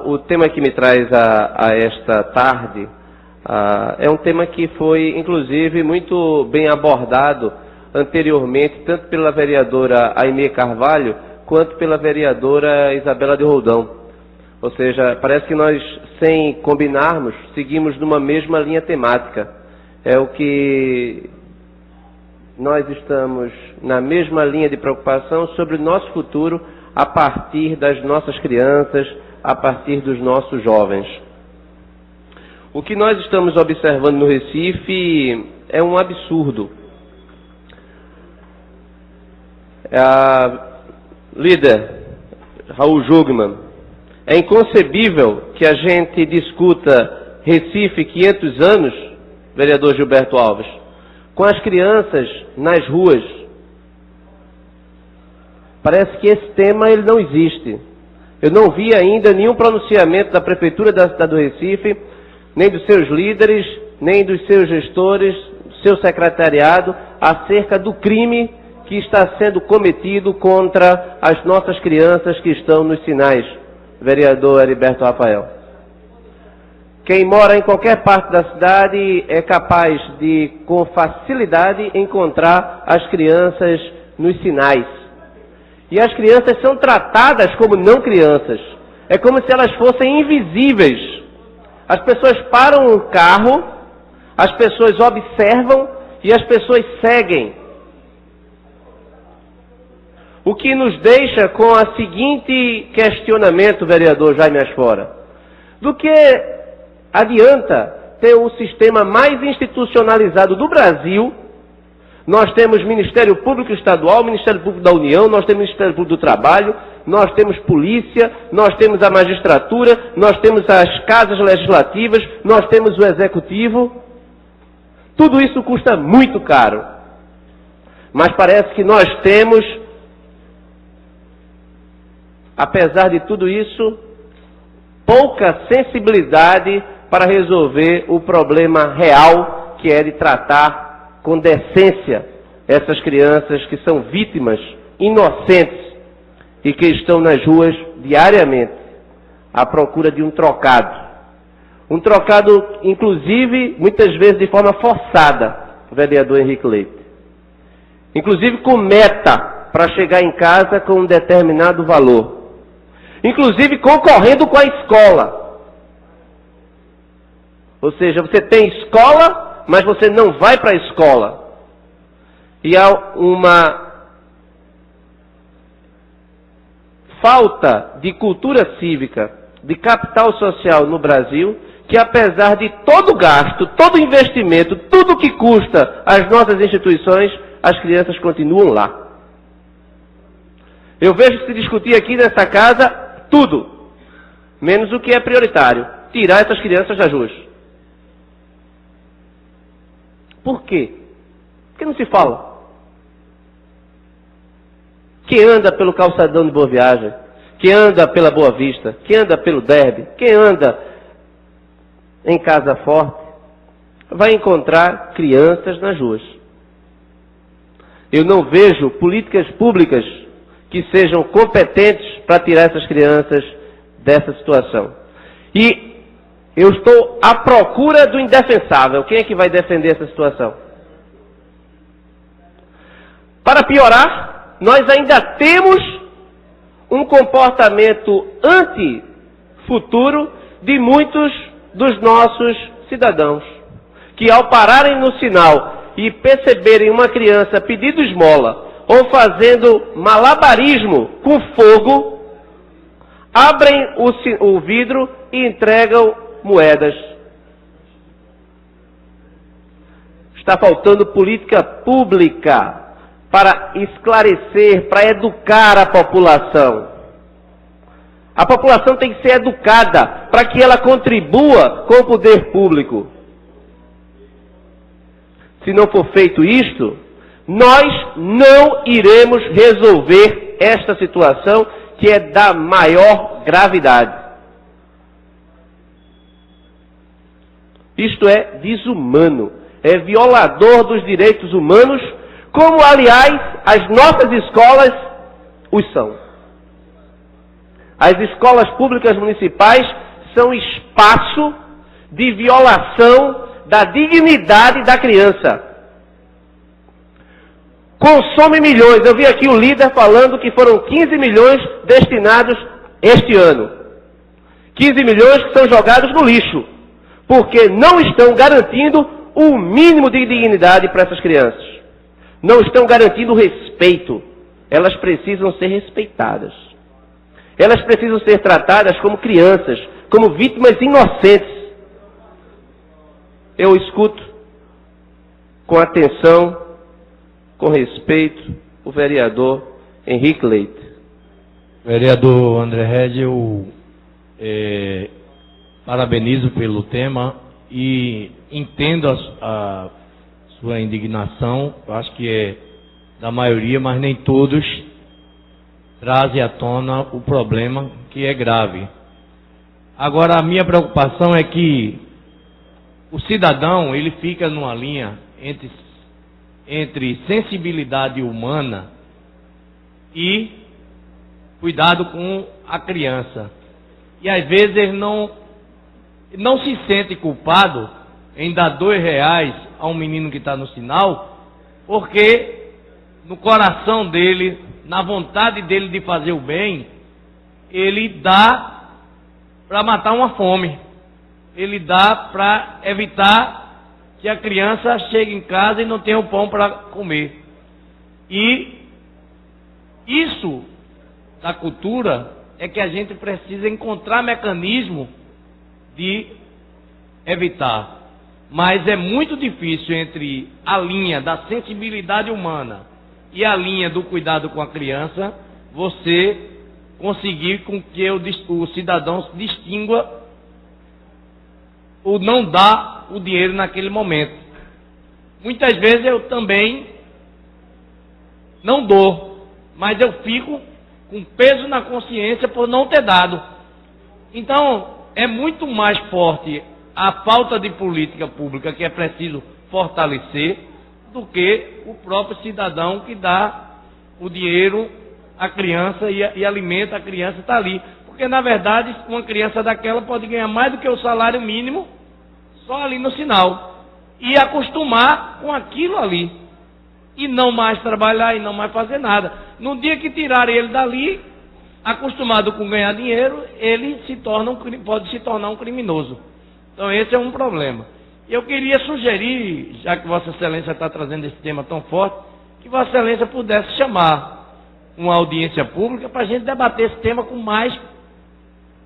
O tema que me traz a esta tarde é um tema que foi, inclusive, muito bem abordado anteriormente, tanto pela vereadora Aimee Carvalho, quanto pela vereadora Isabela de Roldão. Ou seja, parece que nós, sem combinarmos, seguimos numa mesma linha temática. É o que nós estamos na mesma linha de preocupação sobre o nosso futuro a partir das nossas crianças, a partir dos nossos jovens. O que nós estamos observando no Recife é um absurdo. Líder Raul Jugman, é inconcebível que a gente discuta Recife 500 anos, vereador Gilberto Alves, com as crianças nas ruas. Parece que esse tema ele não existe. Eu não vi ainda nenhum pronunciamento da Prefeitura da cidade do Recife, nem dos seus líderes, nem dos seus gestores, do seu secretariado, acerca do crime que está sendo cometido contra as nossas crianças que estão nos sinais, vereador Heriberto Rafael. Quem mora em qualquer parte da cidade é capaz de, com facilidade, encontrar as crianças nos sinais. E as crianças são tratadas como não crianças. É como se elas fossem invisíveis. As pessoas param um carro, as pessoas observam e as pessoas seguem. O que nos deixa com o seguinte questionamento, vereador Jaime Asfora. Do que adianta ter o sistema mais institucionalizado do Brasil? Nós temos Ministério Público Estadual, Ministério Público da União, nós temos Ministério Público do Trabalho, nós temos polícia, nós temos a magistratura, nós temos as casas legislativas, nós temos o executivo. Tudo isso custa muito caro. Mas parece que nós temos, apesar de tudo isso, pouca sensibilidade para resolver o problema real, que é de tratar com decência essas crianças que são vítimas inocentes e que estão nas ruas diariamente à procura de um trocado. Um trocado, inclusive, muitas vezes de forma forçada, vereador Henrique Leite. Inclusive com meta para chegar em casa com um determinado valor. Inclusive concorrendo com a escola. Ou seja, você tem escola, mas você não vai para a escola. E há uma falta de cultura cívica, de capital social no Brasil, que apesar de todo gasto, todo investimento, tudo que custa às nossas instituições, as crianças continuam lá. Eu vejo se discutir aqui nessa casa tudo, menos o que é prioritário, tirar essas crianças das ruas. Por quê? Por que não se fala? Quem anda pelo calçadão de Boa Viagem, quem anda pela Boa Vista, quem anda pelo Derby, quem anda em Casa Forte, vai encontrar crianças nas ruas. Eu não vejo políticas públicas que sejam competentes para tirar essas crianças dessa situação. E eu estou à procura do indefensável. Quem é que vai defender essa situação? Para piorar, nós ainda temos um comportamento anti-futuro de muitos dos nossos cidadãos, que ao pararem no sinal e perceberem uma criança pedindo esmola ou fazendo malabarismo com fogo, abrem o vidro e entregam moedas. Está faltando política pública para esclarecer, para educar a população. A população tem que ser educada para que ela contribua com o poder público. Se não for feito isto, nós não iremos resolver esta situação que é da maior gravidade. Isto é desumano, é violador dos direitos humanos, como, aliás, as nossas escolas os são. As escolas públicas municipais são espaço de violação da dignidade da criança. Consome milhões. Eu vi aqui o líder falando que foram 15 milhões destinados este ano. 15 milhões que são jogados no lixo, porque não estão garantindo o mínimo de dignidade para essas crianças. Não estão garantindo respeito. Elas precisam ser respeitadas. Elas precisam ser tratadas como crianças, como vítimas inocentes. Eu escuto com atenção, com respeito, o vereador Henrique Leite. Vereador André Regi, eu parabenizo pelo tema e entendo a sua indignação. Eu acho que é da maioria, mas nem todos trazem à tona o problema, que é grave. Agora, a minha preocupação é que o cidadão, ele fica numa linha entre sensibilidade humana e cuidado com a criança. E às vezes ele não se sente culpado em dar R$2 a um menino que está no sinal, porque no coração dele, na vontade dele de fazer o bem, ele dá para matar uma fome. Ele dá para evitar que a criança chegue em casa e não tenha o pão para comer. E isso da cultura é que a gente precisa encontrar mecanismo de evitar. Mas é muito difícil entre a linha da sensibilidade humana e a linha do cuidado com a criança, você conseguir com que o cidadão distingua ou não dá o dinheiro naquele momento. Muitas vezes eu também não dou, mas eu fico com peso na consciência por não ter dado. Então, é muito mais forte a falta de política pública que é preciso fortalecer do que o próprio cidadão que dá o dinheiro à criança e alimenta a criança, está ali. Porque, na verdade, uma criança daquela pode ganhar mais do que o salário mínimo só ali no sinal. E acostumar com aquilo ali. E não mais trabalhar e não mais fazer nada. No dia que tirarem ele dali, acostumado com ganhar dinheiro, ele pode se tornar um criminoso. Então esse é um problema. Eu queria sugerir, já que Vossa Excelência está trazendo esse tema tão forte, que Vossa Excelência pudesse chamar uma audiência pública para a gente debater esse tema com mais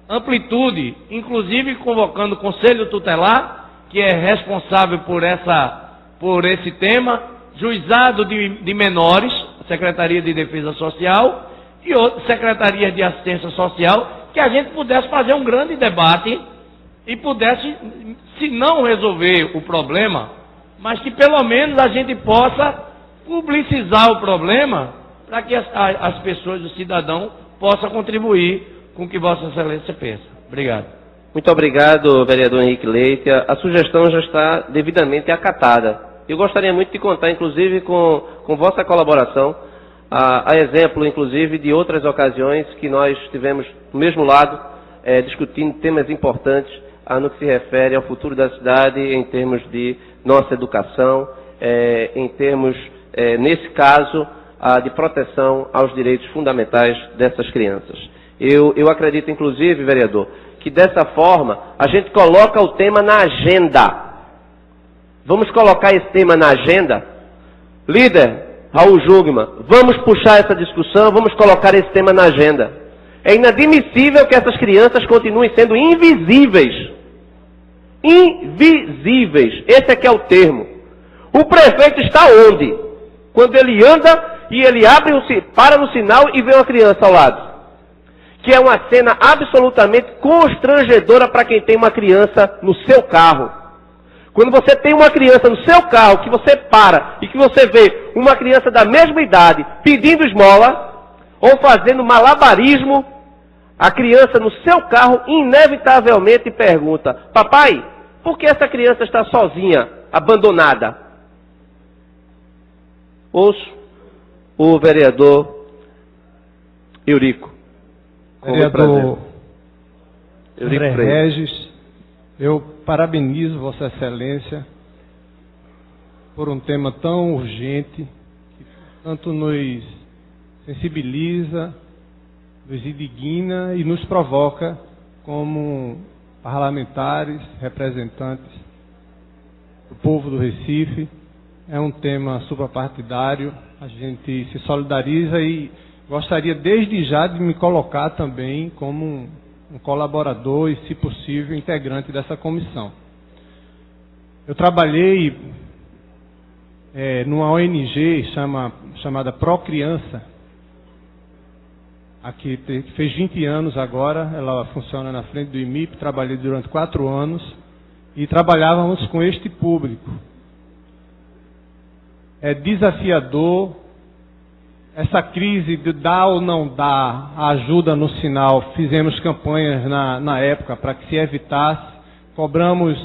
amplitude, inclusive convocando o Conselho Tutelar, que é responsável por esse tema, Juizado de Menores, Secretaria de Defesa Social e outras secretarias de assistência social, que a gente pudesse fazer um grande debate e pudesse, se não resolver o problema, mas que pelo menos a gente possa publicizar o problema para que as pessoas, o cidadão, possam contribuir com o que Vossa Excelência pensa. Obrigado. Muito obrigado, vereador Henrique Leite. A sugestão já está devidamente acatada. Eu gostaria muito de contar, inclusive, com vossa colaboração, a exemplo, inclusive, de outras ocasiões que nós tivemos do mesmo lado, discutindo temas importantes no que se refere ao futuro da cidade, em termos de nossa educação, em termos, nesse caso, de proteção aos direitos fundamentais dessas crianças. Eu acredito, inclusive, vereador, que dessa forma a gente coloca o tema na agenda. Vamos colocar esse tema na agenda? Líder, Raul Jugman, vamos puxar essa discussão, vamos colocar esse tema na agenda. É inadmissível que essas crianças continuem sendo invisíveis. Invisíveis. Esse é que é o termo. O prefeito está onde? Quando ele anda e ele para no sinal e vê uma criança ao lado. Que é uma cena absolutamente constrangedora para quem tem uma criança no seu carro. Quando você tem uma criança no seu carro, que você para e que você vê uma criança da mesma idade pedindo esmola ou fazendo malabarismo, a criança no seu carro inevitavelmente pergunta: papai, por que essa criança está sozinha, abandonada? Ouço o vereador Eurico. Vereador André Regis, eu parabenizo Vossa Excelência por um tema tão urgente, que tanto nos sensibiliza, nos indigna e nos provoca como parlamentares, representantes do povo do Recife. É um tema suprapartidário, a gente se solidariza e gostaria desde já de me colocar também como um colaborador e, se possível, integrante dessa comissão. Eu trabalhei numa ONG chamada Procriança, aqui, que fez 20 anos agora, ela funciona na frente do IMIP, trabalhei durante 4 anos e trabalhávamos com este público. É desafiador essa crise de dar ou não dar a ajuda no sinal. Fizemos campanhas na época para que se evitasse, cobramos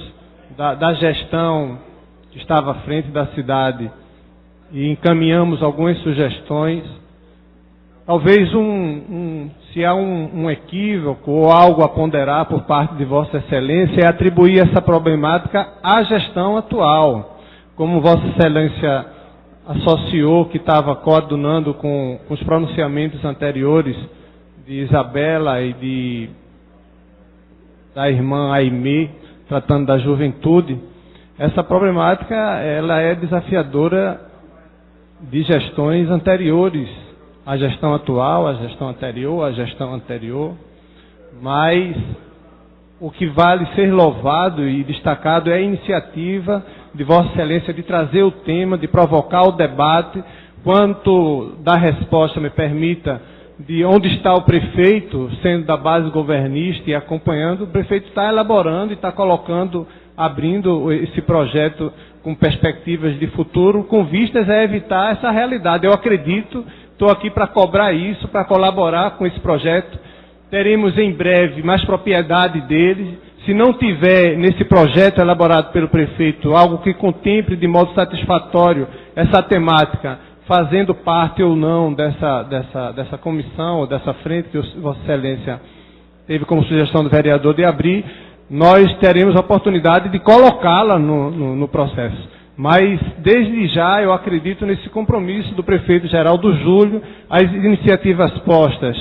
da gestão que estava à frente da cidade e encaminhamos algumas sugestões. Talvez se há um equívoco ou algo a ponderar por parte de Vossa Excelência, é atribuir essa problemática à gestão atual. Como Vossa Excelência associou que estava coadunando com os pronunciamentos anteriores de Isabela e da irmã Aimee, tratando da juventude, essa problemática ela é desafiadora de gestões anteriores, a gestão atual, a gestão anterior, mas o que vale ser louvado e destacado é a iniciativa de Vossa Excelência de trazer o tema, de provocar o debate, quanto da resposta, me permita, de onde está o prefeito, sendo da base governista e acompanhando. O prefeito está elaborando e está colocando, abrindo esse projeto com perspectivas de futuro, com vistas a evitar essa realidade. Eu acredito, estou aqui para cobrar isso, para colaborar com esse projeto. Teremos em breve mais propriedade dele. Se não tiver nesse projeto elaborado pelo prefeito algo que contemple de modo satisfatório essa temática, fazendo parte ou não dessa comissão ou dessa frente que Vossa Excelência teve como sugestão do vereador de abrir, nós teremos a oportunidade de colocá-la no processo. Mas, desde já, eu acredito nesse compromisso do prefeito Geraldo Júlio, as iniciativas postas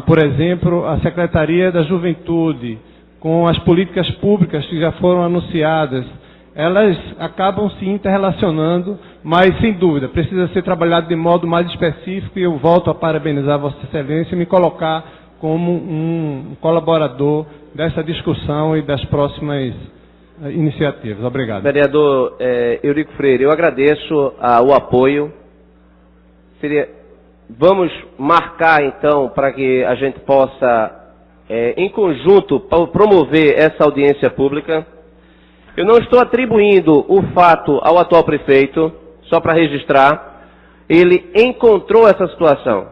por exemplo, a Secretaria da Juventude, com as políticas públicas que já foram anunciadas, elas acabam se interrelacionando, mas, sem dúvida, precisa ser trabalhado de modo mais específico, e eu volto a parabenizar Vossa Excelência e me colocar como um colaborador dessa discussão e das próximas iniciativas. Obrigado. Vereador Eurico Freire, eu agradeço o apoio. Vamos marcar, então, para que a gente possa, em conjunto, promover essa audiência pública. Eu não estou atribuindo o fato ao atual prefeito, só para registrar. Ele encontrou essa situação,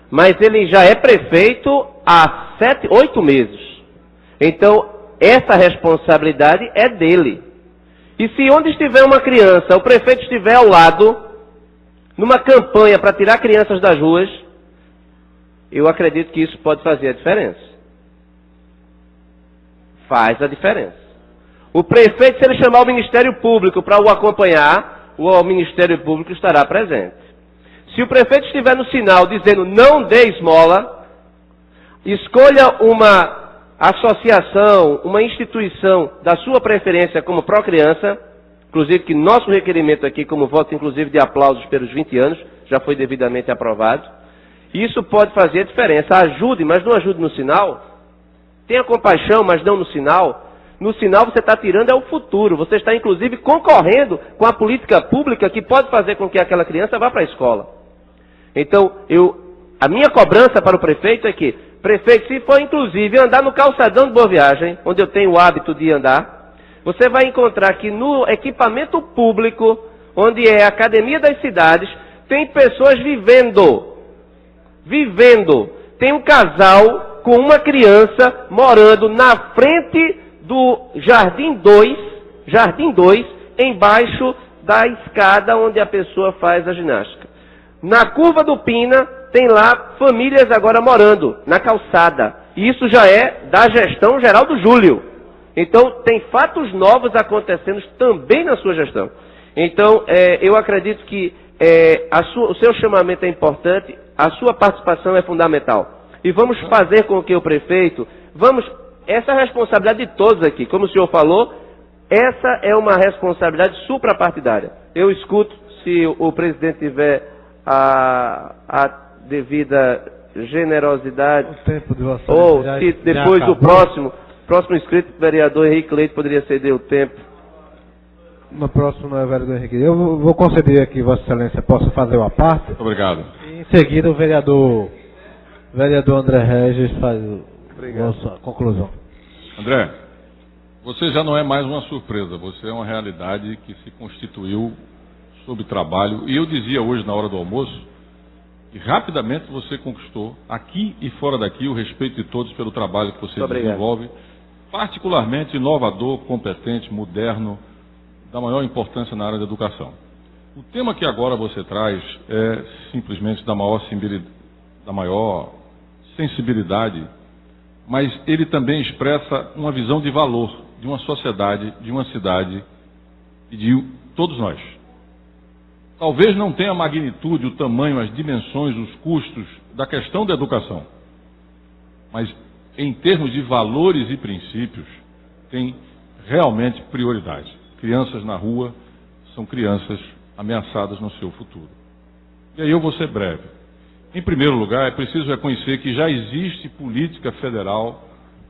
mas ele já é prefeito há 8 meses. Então, essa responsabilidade é dele. E se onde estiver uma criança, o prefeito estiver ao lado, numa campanha para tirar crianças das ruas, eu acredito que isso pode fazer a diferença. Faz a diferença. O prefeito, se ele chamar o Ministério Público para o acompanhar, o Ministério Público estará presente. Se o prefeito estiver no sinal dizendo não dê esmola, escolha uma associação, uma instituição da sua preferência como Procriança, inclusive que nosso requerimento aqui, como voto inclusive de aplausos pelos 20 anos, já foi devidamente aprovado. Isso pode fazer a diferença. Ajude, mas não ajude no sinal. Tenha compaixão, mas não no sinal. No sinal você está tirando o futuro. Você está inclusive concorrendo com a política pública que pode fazer com que aquela criança vá para a escola. Então, a minha cobrança para o prefeito é que, prefeito, se for inclusive andar no calçadão de Boa Viagem, onde eu tenho o hábito de andar, você vai encontrar que no equipamento público, onde é a Academia das Cidades, tem pessoas vivendo. Tem um casal com uma criança morando na frente do Jardim 2, embaixo da escada onde a pessoa faz a ginástica. Na curva do Pina, tem lá famílias agora morando na calçada. E isso já é da gestão geral do Júlio. Então, tem fatos novos acontecendo também na sua gestão. Então, eu acredito que o seu chamamento é importante, a sua participação é fundamental. E vamos fazer com que o prefeito, essa é a responsabilidade de todos aqui, como o senhor falou, essa é uma responsabilidade suprapartidária. Eu escuto, se o presidente tiver a devida generosidade, o tempo de você ou se depois o próximo inscrito, o vereador Henrique Leite, poderia ceder o tempo. No próximo não é o vereador Henrique. Eu vou conceder aqui, Vossa Excelência, possa fazer uma parte. Obrigado. E em seguida o vereador André Regis faz a sua conclusão. André, você já não é mais uma surpresa, você é uma realidade que se constituiu sob trabalho. E eu dizia hoje na hora do almoço que rapidamente você conquistou, aqui e fora daqui, o respeito de todos pelo trabalho que você desenvolve, particularmente inovador, competente, moderno, da maior importância na área da educação. O tema que agora você traz é simplesmente da maior sensibilidade, mas ele também expressa uma visão de valor de uma sociedade, de uma cidade e de todos nós. Talvez não tenha a magnitude, o tamanho, as dimensões, os custos da questão da educação, mas em termos de valores e princípios, tem realmente prioridade. Crianças na rua são crianças ameaçadas no seu futuro. E aí eu vou ser breve. Em primeiro lugar, é preciso reconhecer que já existe política federal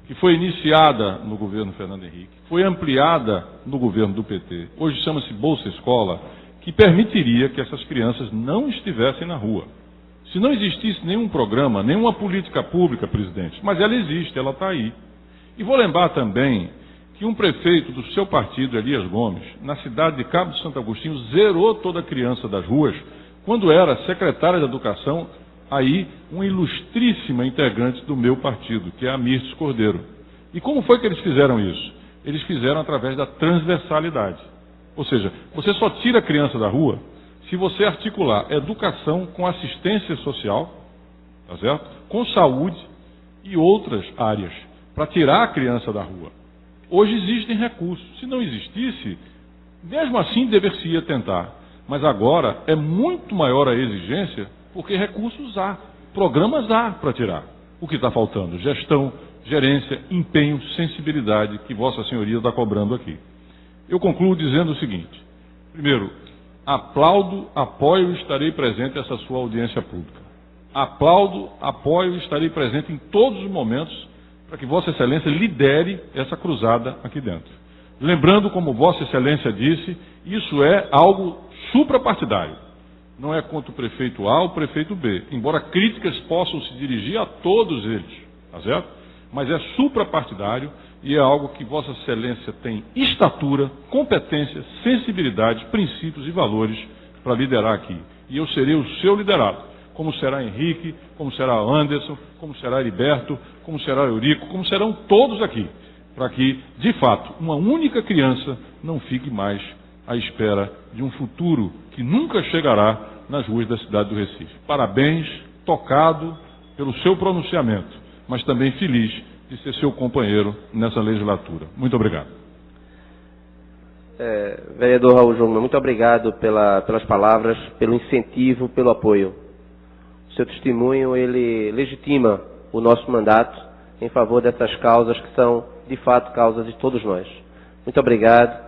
que foi iniciada no governo Fernando Henrique, foi ampliada no governo do PT, hoje chama-se Bolsa Escola, que permitiria que essas crianças não estivessem na rua. Se não existisse nenhum programa, nenhuma política pública, presidente, mas ela existe, ela está aí. E vou lembrar também que um prefeito do seu partido, Elias Gomes, na cidade de Cabo de Santo Agostinho, zerou toda criança das ruas, quando era secretária de Educação, aí uma ilustríssima integrante do meu partido, que é a Mirtes Cordeiro. E como foi que eles fizeram isso? Eles fizeram através da transversalidade. Ou seja, você só tira a criança da rua se você articular educação com assistência social, tá certo? Com saúde e outras áreas, para tirar a criança da rua. Hoje existem recursos. Se não existisse, mesmo assim deveria tentar. Mas agora é muito maior a exigência, porque recursos há, programas há para tirar. O que está faltando? Gestão, gerência, empenho, sensibilidade, que Vossa Senhoria está cobrando aqui. Eu concluo dizendo o seguinte: primeiro, aplaudo, apoio e estarei presente nessa sua audiência pública. Aplaudo, apoio e estarei presente em todos os momentos para que Vossa Excelência lidere essa cruzada aqui dentro. Lembrando, como Vossa Excelência disse, isso é algo suprapartidário. Não é contra o prefeito A ou o prefeito B, embora críticas possam se dirigir a todos eles, tá certo? Mas é suprapartidário e é algo que Vossa Excelência tem estatura, competência, sensibilidade, princípios e valores para liderar aqui. E eu serei o seu liderado, como será Henrique, como será Anderson, como será Heriberto, como será Eurico, como serão todos aqui, para que, de fato, uma única criança não fique mais à espera de um futuro que nunca chegará nas ruas da cidade do Recife. Parabéns, tocado pelo seu pronunciamento, mas também feliz de ser seu companheiro nessa legislatura. Muito obrigado. Vereador Raul Jungmann, muito obrigado pelas palavras, pelo incentivo, pelo apoio. O seu testemunho, ele legitima o nosso mandato em favor dessas causas que são, de fato, causas de todos nós. Muito obrigado.